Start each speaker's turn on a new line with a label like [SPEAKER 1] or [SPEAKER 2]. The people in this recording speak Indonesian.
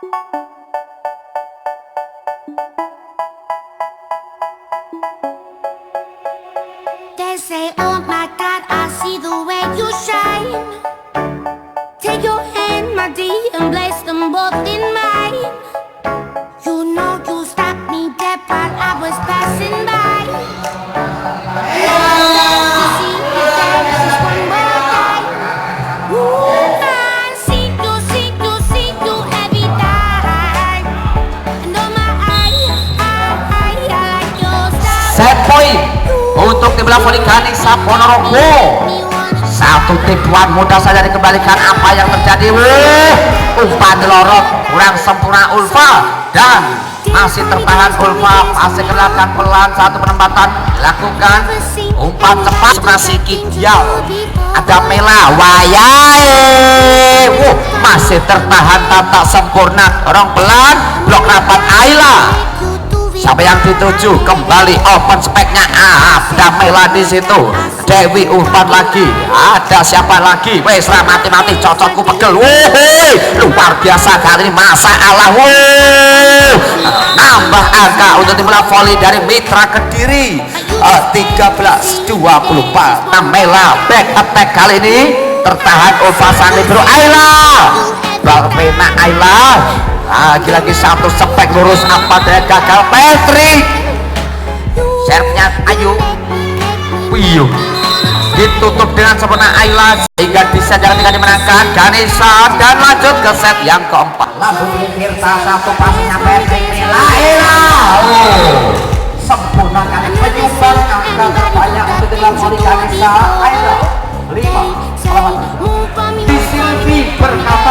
[SPEAKER 1] They say, oh my God, I see the way you shine. Take your hand, my dear, and place them both in mine. You know you stopped me dead while I was passing by. You see me dance just one more time. Ooh, I see you every time. And oh my I like your style.
[SPEAKER 2] Set point untuk tim bola voli Ganesha Ponorogo. Satu tipuan mudah saja dikembalikan. Apa yang terjadi? Umpan lorot kurang sempurna Ulfa dan masih tertahan Ulfa. Masih kelihatan pelan. Satu penempatan dilakukan. Umpan cepat masih ideal. Ada Mela Wayai. Masih tertahan tak sempurna. Dorong pelan. Blok rapat Ayla. Siapa yang dituju? Kembali open speknya. Ada Mela di situ. Dewi umpan lagi. Ada siapa lagi? Wes mati-mati cocokku pegel. Luar biasa kali ini masalah. Nambah angka untuk tim bola voli dari Mitra Kediri. 13-24. Mela back attack kali ini tertahan Ulfa Sandi Bro Ayla. Balpena Ayla. Lagi-lagi satu spek lurus. Apa dia gagal? Patrick serve-nya Ayu. Wiyuh ditutup dengan sempurna Ayla sehingga bisa jalan tinggal dimenangkan Ganesha dan lanjut ke set yang keempat. Lambung Tirta satu pasnya Patrick Ayla. Sempurna kali penyumbang angka terbanyak untuk tim voli Ganesha Ayla 5 lawan. Di Silvi berkata